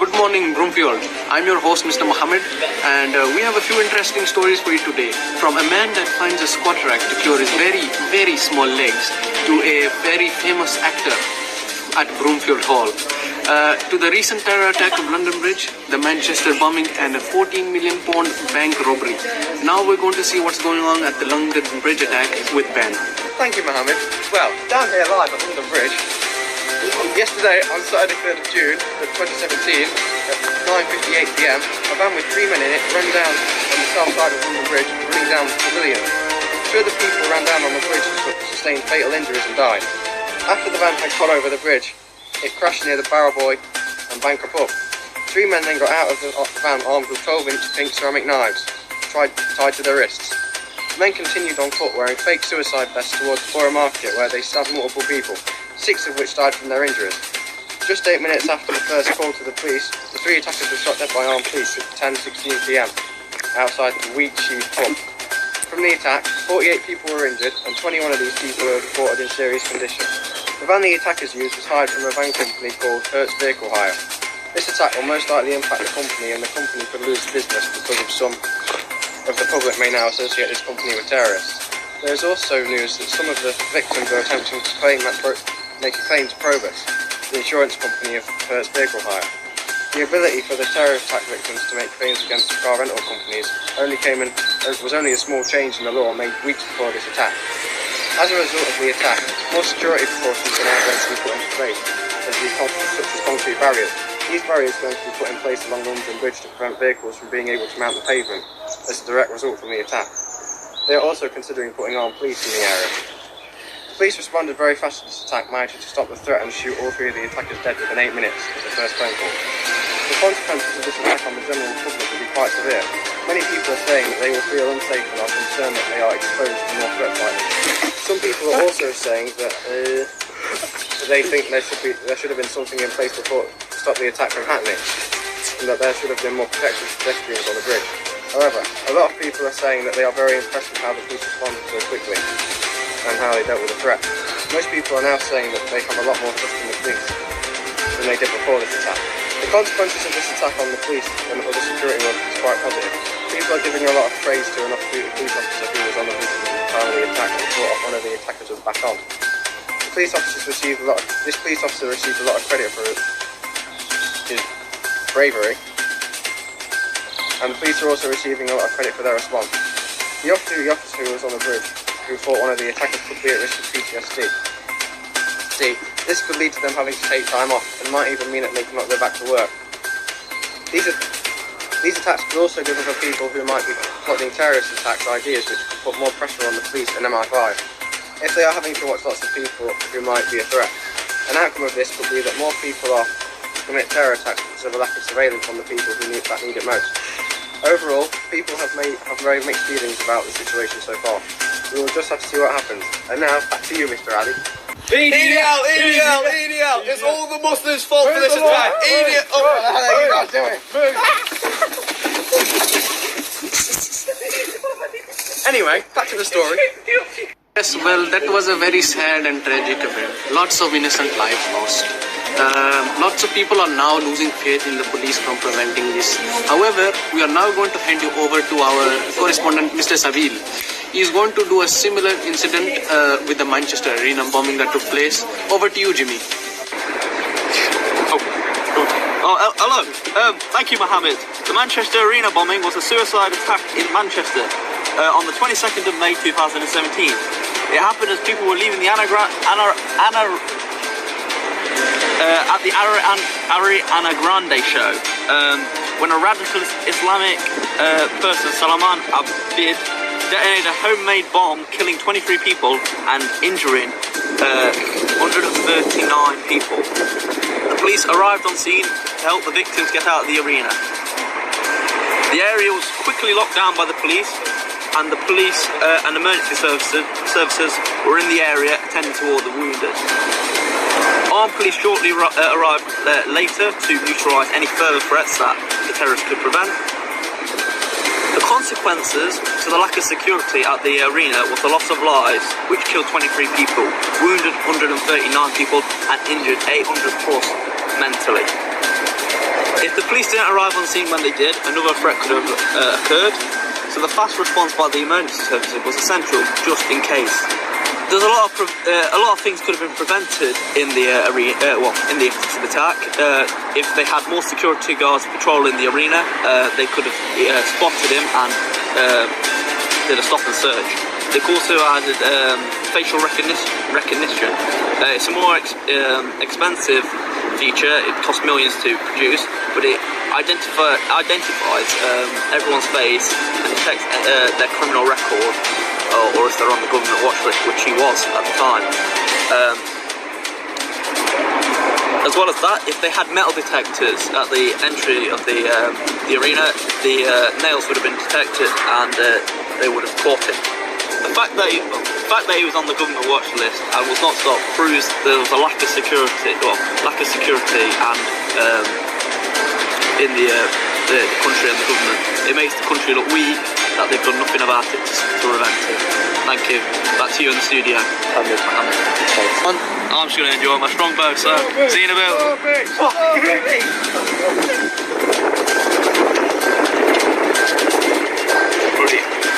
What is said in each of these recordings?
Good morning, Broomfield. I'm your host, Mr. Mohammed, and we have a few interesting stories for you today. From a man that finds a squat rack to cure his very, very small legs, to a very famous actor at Broomfield Hall, to the recent terror attack of London Bridge, the Manchester bombing, and a £14 million bank robbery. Now we're going to see what's going on at the London Bridge attack with Ben. Thank you, Mohammed. Well, down here live at London Bridge, yesterday on Saturday 3rd of June 2017 at 9:58 PM, a van with 3 men in it ran down on the south side of London Bridge, running down civilians. 2 of the people ran down on the bridge sustained fatal injuries and died. After the van had gone over the bridge, it crashed near the Barrow Boy and Banker pub. 3 men then got out of the van armed with 12-inch pink ceramic knives, tied to their wrists. The men continued on foot wearing fake suicide vests towards the Borough Market, where they stabbed multiple people, 6 of which died from their injuries. Just 8 minutes after the first call to the police, the 3 attackers were shot dead by armed police at 10:16 PM outside the Wheatsheaf pub. From the attack, 48 people were injured and 21 of these people were reported in serious condition. The van the attackers used was hired from a van company called Hertz Vehicle Hire. This attack will most likely impact the company, and the company could lose business because of some of the public may now associate this company with terrorists. There is also news that some of the victims are attempting to make a claim to Probus, the insurance company of Hertz Vehicle Hire. The ability for the terror attack victims to make claims against car rental companies was only a small change in the law made weeks before this attack. As a result of the attack, more security precautions are now going to be put into place, such as concrete barriers. These barriers are going to be put in place along London Bridge to prevent vehicles from being able to mount the pavement as a direct result from the attack. They are also considering putting armed police in the area. The police responded very fast to this attack, managing to stop the threat and shoot all 3 of the attackers dead within 8 minutes of the first phone call. The consequences of this attack on the general public will be quite severe. Many people are saying that they will feel unsafe and are concerned that they are exposed to more threats like this. Some people are also saying that they think there should have been something in place before to stop the attack from happening, and that there should have been more protection for pedestrians on the bridge. However, a lot of people are saying that they are very impressed with how the police responded so quickly and how they dealt with the threat. Most people are now saying that they have a lot more trust in the police than they did before this attack. The consequences of this attack on the police and other security workers is quite positive. People are giving a lot of praise to an off-duty police officer who was on the bridge at the time of the attack and thought one of the attackers was back on. This police officer received a lot of credit for his bravery, and the police are also receiving a lot of credit for their response. The off-duty officer who was on the bridge, who thought one of the attackers could be at risk of PTSD. This could lead to them having to take time off, and might even mean that they cannot go back to work. These attacks could also give other people who might be plotting terrorist attacks ideas which could put more pressure on the police and MI5, if they are having to watch lots of people who might be a threat. An outcome of this could be that more people are commit terror attacks because of a lack of surveillance on the people who need it most. Overall, people have very mixed feelings about the situation so far. We will just have to see what happens. And now, back to you, Mr. Ali. EDL! It's all the Muslims' fault for this attack! EDL! Oh, what the hell are you guys doing? Anyway, back to the story. Yes, well, that was a very sad and tragic event. Lots of innocent lives lost. Lots of people are now losing faith in the police from preventing this. However, we are now going to hand you over to our correspondent, Mr. Savil. He is going to do a similar incident with the Manchester Arena bombing that took place. Over to you, Jimmy. Hello. Thank you, Mohammed. The Manchester Arena bombing was a suicide attack in Manchester on the 22nd of May 2017. It happened as people were leaving the Ariana Grande show when a radical Islamic person, Salman Abid, detonated a homemade bomb, killing 23 people and injuring 139 people. The police arrived on scene to help the victims get out of the arena. The area was quickly locked down by the police, and the police and emergency services were in the area attending to all the wounded. Armed police shortly arrived later to neutralise any further threats that the terrorists could prevent. The consequences to the lack of security at the arena was the loss of lives, which killed 23 people, wounded 139 people, and injured 800 plus mentally. If the police didn't arrive on the scene when they did, another threat could have occurred. So the fast response by the emergency services was essential, just in case. There's a lot of things could have been prevented in the in the attack. If they had more security guards patrolling the arena, they could have spotted him and did a stop and search. They also added facial recognition. It's a more expensive feature. It costs millions to produce, but it identifies everyone's face and detects their criminal record, or if they're on the government watch list, which he was at the time. As well as that, if they had metal detectors at the entry of the arena, the nails would have been detected and they would have caught him. The fact that he was on the government watch list and was not stopped proves there was a lack of security and in the country and the government. It makes the country look weak, that they've done nothing about it to prevent it. Thank you. Back to you in the studio. I'm just going to enjoy my strongbow, so see you in a bit.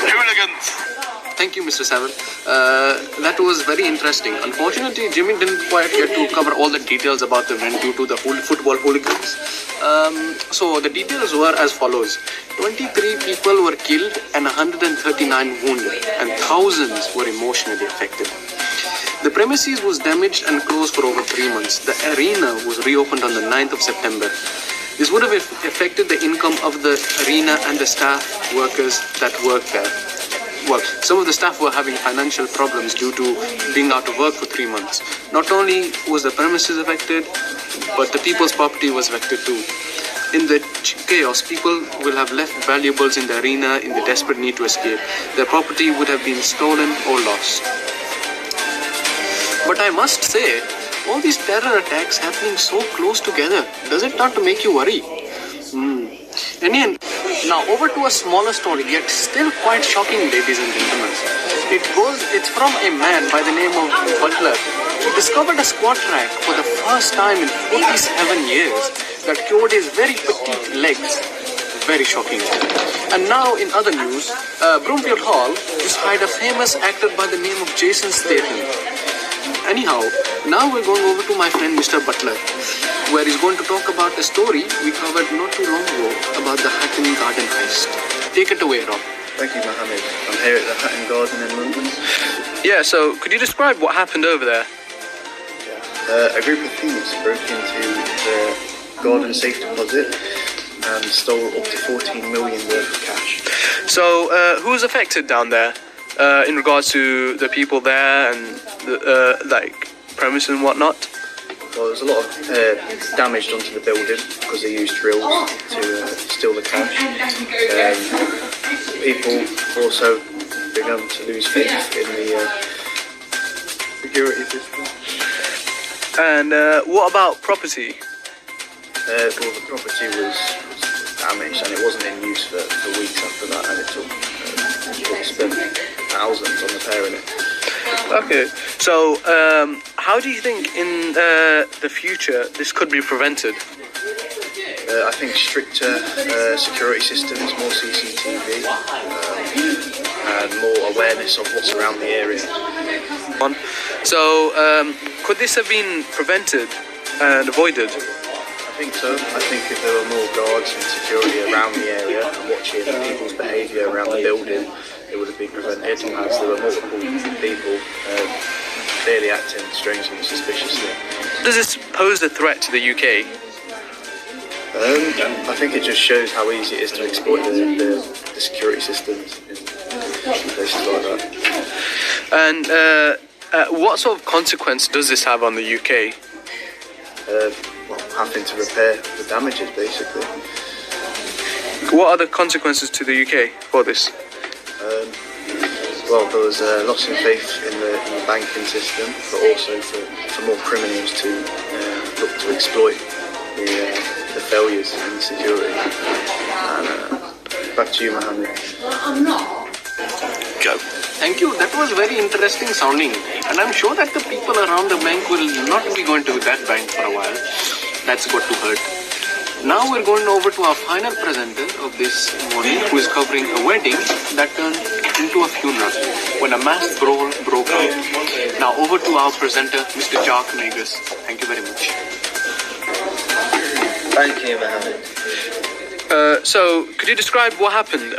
Hooligans. Thank you, Mr. Saville. That was very interesting. Unfortunately, Jimmy didn't quite get to cover all the details about the event due to the football hooligans. So the details were as follows. 23 people were killed and 139 wounded, and thousands were emotionally affected. The premises was damaged and closed for over 3 months. The arena was reopened on the 9th of September. This would have affected the income of the arena and the staff workers that worked there. Well, some of the staff were having financial problems due to being out of work for 3 months. Not only was the premises affected, but the people's property was affected too. In the chaos, people will have left valuables in the arena in the desperate need to escape. Their property would have been stolen or lost. But I must say, all these terror attacks happening so close together, does it not make you worry? Anyway, now over to a smaller story, yet still quite shocking, ladies and gentlemen. It's from a man by the name of Butler. He discovered a squat rack for the first time in 47 years that cured his very petite legs. Very shocking. And now in other news, Broomfield Hall just hired a famous actor by the name of Jason Statham. Anyhow, now we're going over to my friend Mr. Butler, where he's going to talk about a story we covered not too long ago about the Hatton Garden heist. Take it away, Rob. Thank you, Mohammed. I'm here at the Hatton Garden in London. Yeah, so could you describe what happened over there? A group of thieves broke into the garden safe deposit and stole up to 14 million worth of cash. So, who was affected down there in regards to the people there and the premise and whatnot? Well, there's a lot of damage done to the building because they used drills to steal the cash. People also began to lose faith in the security system. And what about property? Well, the property was damaged and it wasn't in use for weeks after that, and it took spent thousands on repairing it. Okay, so how do you think in the future this could be prevented? I think stricter security systems, more CCTV, and more awareness of what's around the area. So, could this have been prevented and avoided? I think so. I think if there were more guards and security around the area and watching people's behaviour around the building, it would have been prevented, as there were multiple people clearly acting strangely and suspiciously. Does this pose a threat to the UK? I think it just shows how easy it is to exploit the security systems in places like that. And what sort of consequence does this have on the UK? Having to repair the damages, basically. What are the consequences to the UK for this? Well, there was a loss in faith in the banking system, but also for more criminals to look to exploit the failures in the security. And back to you, Mohammed. Go. Thank you. That was very interesting sounding, and I'm sure that the people around the bank will not be going to that bank for a while. That's got to hurt. Now we're going over to our final presenter of this morning, who is covering a wedding that turned into a funeral when a mass brawl broke out. Now over to our presenter, Mr. Jack Negus. Thank you very much. Thank you, Mohammed. So, could you describe what happened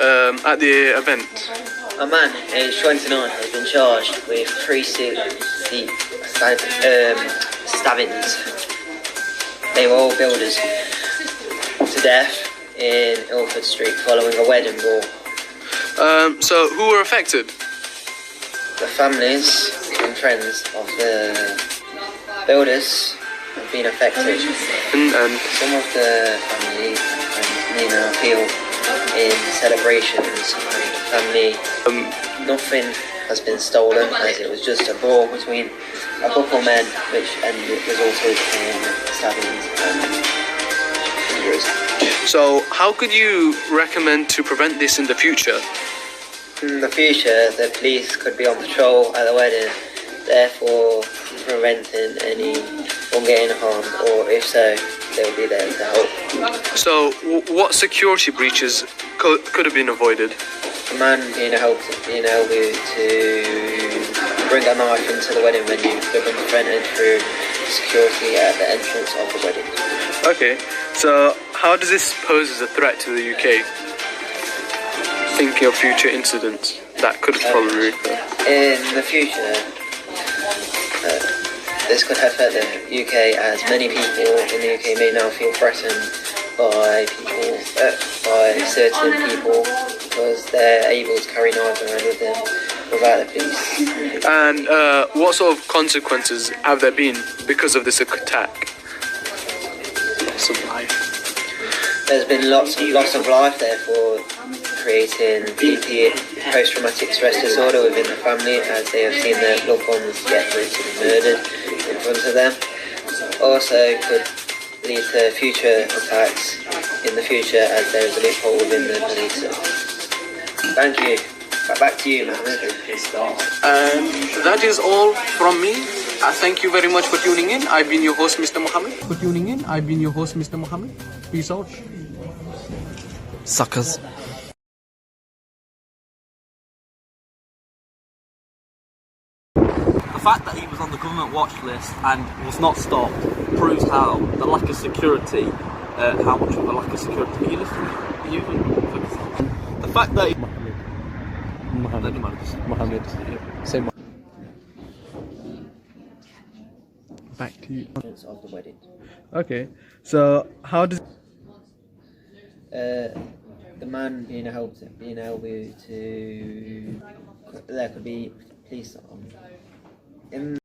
at the event? A man, aged 29, has been charged with 3 stabbings. They were all builders to death in Ilford Street following a wedding brawl. So, who were affected? The families and friends of the builders have been affected. And Some of the family and may now appeal in celebrations and family. Nothing has been stolen, as it was just a brawl between a couple of men, which resulted in stabbings and injuries. so, how could you recommend to prevent this in the future? In the future, the police could be on patrol at the wedding, therefore preventing anyone getting harmed, or if so, they'll be there to help. So, what security breaches could have been avoided? A man being able to bring a knife into the wedding venue could have been prevented through security at the entrance of the wedding. Okay, so how does this pose as a threat to the UK? Thinking of future incidents that could probably recur. In the future, this could affect the UK, as many people in the UK may now feel threatened by certain people because they're able to carry knives around with them without the police. And what sort of consequences have there been because of this attack? Loss of life. There's been lots of loss of life, therefore creating PP, post-traumatic stress disorder within the family, as they have seen their loved ones get brutally murdered in front of them. Also could lead to future attacks in the future, as there is a loophole within the police. Thank you. Back to you, Mohammed. And that is all from me. Thank you very much for tuning in. I've been your host, Mr. Mohammed. Peace out. Suckers. The fact that he was on the government watch list and was not stopped proves how the lack of security, how much of a lack of security. Are you listening? Are you focusing? The fact that Mohammed. Say back to you. Of the wedding. Okay, so how does... The man being able to, there could be police on. In